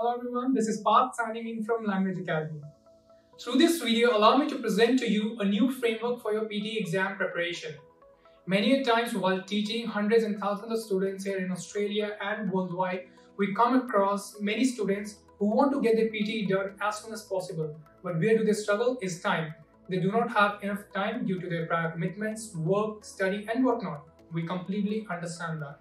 Hello everyone, this is Parth signing in from Language Academy. Through this video, allow me to present to you a new framework for your PTE exam preparation. Many times while teaching hundreds and thousands of students here in Australia and worldwide, we come across many students who want to get their PTE done as soon as possible. But where do they struggle is time. They do not have enough time due to their prior commitments, work, study and whatnot. We completely understand that.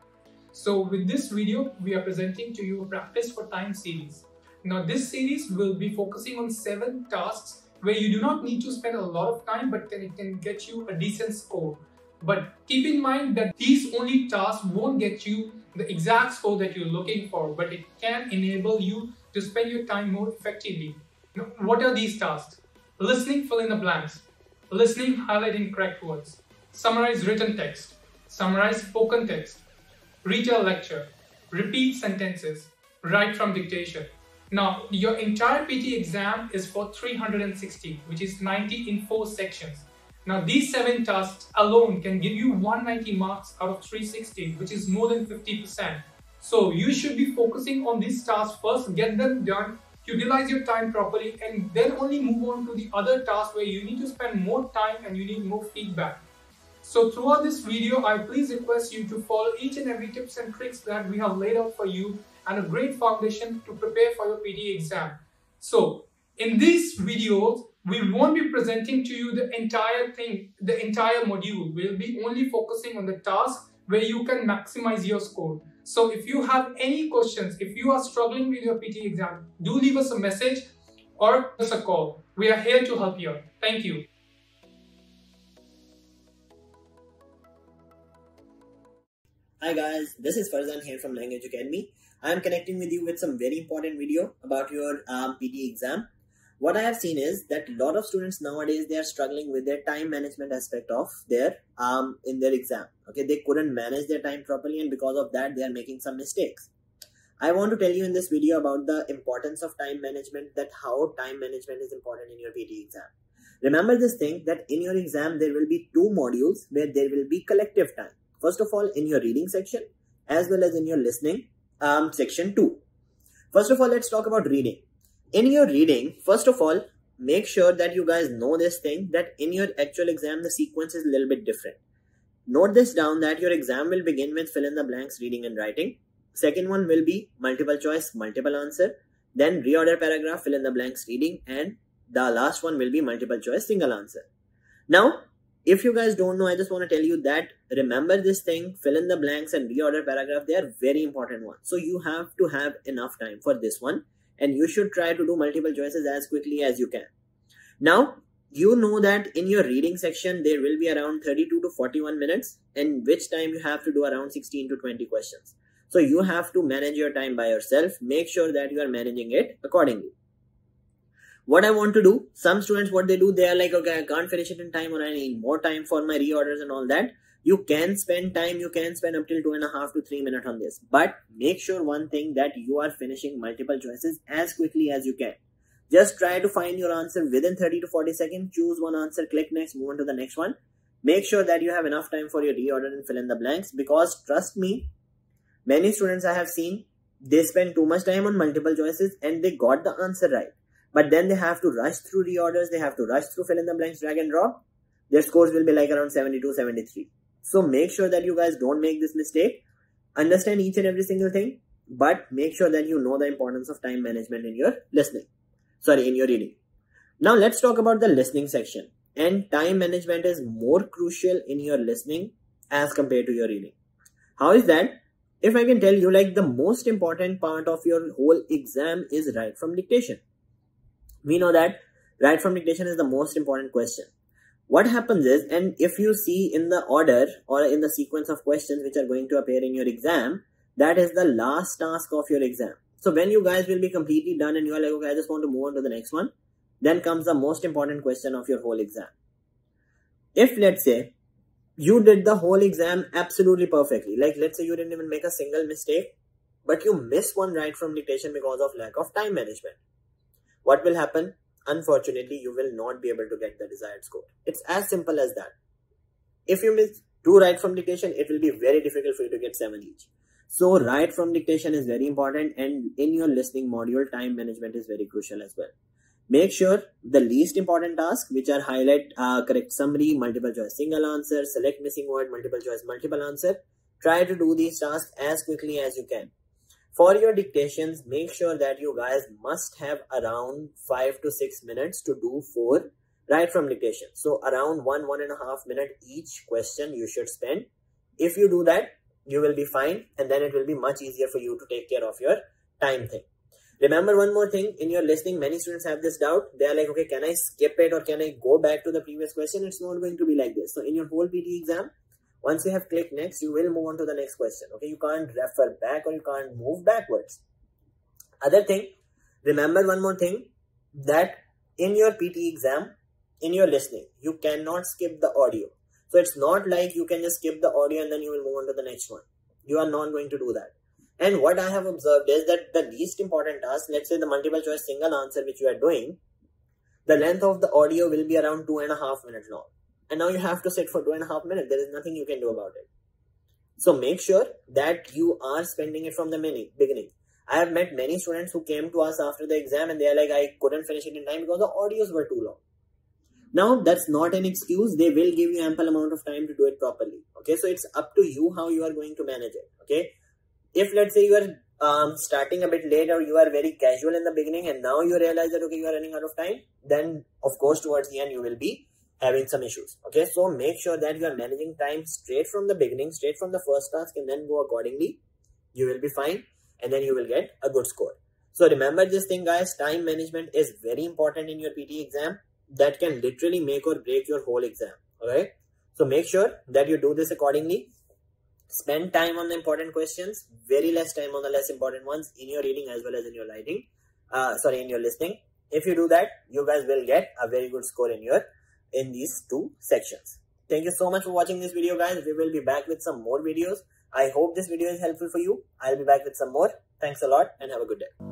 So with this video, we are presenting to you a practice for time series. Now this series will be focusing on 7 tasks where you do not need to spend a lot of time, but then it can get you a decent score. But keep in mind that these only tasks won't get you the exact score that you're looking for, but it can enable you to spend your time more effectively. Now, what are these tasks? Listening, fill in the blanks. Listening, highlighting correct words. Summarize written text. Summarize spoken text. Retell lecture. Repeat sentences. Write from dictation. Now, your entire PTE exam is for 360, which is 90 in 4 sections. Now, these 7 tasks alone can give you 190 marks out of 360, which is more than 50%. So, you should be focusing on these tasks first, get them done, utilize your time properly, and then only move on to the other tasks where you need to spend more time and you need more feedback. So throughout this video, I please request you to follow each and every tips and tricks that we have laid out for you and a great foundation to prepare for your PTE exam. So in these videos, we won't be presenting to you the entire thing, the entire module. We'll be only focusing on the tasks where you can maximize your score. So if you have any questions, if you are struggling with your PTE exam, do leave us a message or give us a call. We are here to help you out. Thank you. Hi guys, this is Farzan here from Language Academy. I am connecting with you with some very important video about your PTE exam. What I have seen is that a lot of students nowadays, they are struggling with their time management aspect of their in their exam. Okay, they couldn't manage their time properly, and because of that they are making some mistakes. I want to tell you in this video about the importance of time management, that how time management is important in your PTE exam. Remember this thing, that in your exam there will be 2 modules where there will be collective time. First of all, in your reading section as well as in your listening section 2. First of all, let's talk about reading. In your reading, first of all, make sure that you guys know this thing, that in your actual exam, the sequence is a little bit different. Note this down, that your exam will begin with fill in the blanks, reading and writing. Second one will be multiple choice, multiple answer. Then reorder paragraph, fill in the blanks, reading. And the last one will be multiple choice, single answer. Now, if you guys don't know, I just want to tell you that remember this thing, fill in the blanks and reorder paragraph, they are very important ones. So you have to have enough time for this one, and you should try to do multiple choices as quickly as you can. Now, you know that in your reading section, there will be around 32 to 41 minutes, in which time you have to do around 16 to 20 questions. So you have to manage your time by yourself. Make sure that you are managing it accordingly. What I want to do, some students, what they do, they are like, okay, I can't finish it in time, or I need more time for my reorders and all that. You can spend time, you can spend up till 2.5 to 3 minutes on this. But make sure one thing, that you are finishing multiple choices as quickly as you can. Just try to find your answer within 30 to 40 seconds. Choose one answer, click next, move on to the next one. Make sure that you have enough time for your reorder and fill in the blanks, because trust me, many students I have seen, they spend too much time on multiple choices and they got the answer right. But then they have to rush through reorders, they have to rush through fill in the blanks, drag and drop. Their scores will be like around 72, 73. So make sure that you guys don't make this mistake. Understand each and every single thing, but make sure that you know the importance of time management in your listening. In your reading. Now let's talk about the listening section. And time management is more crucial in your listening as compared to your reading. How is that? If I can tell you, like, the most important part of your whole exam is right from dictation. We know that right from dictation is the most important question. What happens is, and if you see in the order or in the sequence of questions which are going to appear in your exam, that is the last task of your exam. So when you guys will be completely done and you are like, okay, I just want to move on to the next one, then comes the most important question of your whole exam. If let's say you did the whole exam absolutely perfectly, like let's say you didn't even make a single mistake, but you miss one right from dictation because of lack of time management, what will happen? Unfortunately, you will not be able to get the desired score. It's as simple as that. If you miss 2 right from dictation, it will be very difficult for you to get 7 each. So write from dictation is very important, and in your listening module, time management is very crucial as well. Make sure the least important tasks, which are highlight, correct summary, multiple choice single answer, select missing word, multiple choice multiple answer, try to do these tasks as quickly as you can. For your dictations, make sure that you guys must have around 5 to 6 minutes to do 4 write from dictation. So around 1.5 minutes each question you should spend. If you do that, you will be fine, and then it will be much easier for you to take care of your time thing. Remember one more thing, in your listening, many students have this doubt. They are like, okay, can I skip it or can I go back to the previous question? It's not going to be like this. So in your whole PTE exam, once you have clicked next, you will move on to the next question. Okay, you can't refer back or you can't move backwards. Other thing, remember one more thing, that in your PTE exam, in your listening, you cannot skip the audio. So it's not like you can just skip the audio and then you will move on to the next one. You are not going to do that. And what I have observed is that the least important task, let's say the multiple choice single answer which you are doing, the length of the audio will be around 2.5 minutes long. And now you have to sit for 2.5 minutes. There is nothing you can do about it. So make sure that you are spending it from the beginning. I have met many students who came to us after the exam and they are like, I couldn't finish it in time because the audios were too long. Now, that's not an excuse. They will give you ample amount of time to do it properly. Okay, so it's up to you how you are going to manage it. Okay, if let's say you are starting a bit late or you are very casual in the beginning and now you realize that, okay, you are running out of time, then of course towards the end you will be having some issues. Okay, so make sure that you are managing time straight from the beginning, straight from the first task, and then go accordingly. You will be fine and then you will get a good score. So remember this thing, guys, time management is very important in your PTE exam. That can literally make or break your whole exam. Alright, so make sure that you do this accordingly. Spend time on the important questions, very less time on the less important ones in your reading as well as in your writing. In your listening. If you do that, you guys will get a very good score in these 2 sections. Thank you so much for watching this video, guys. We will be back with some more videos. I hope this video is helpful for you. I'll be back with some more. Thanks a lot and have a good day.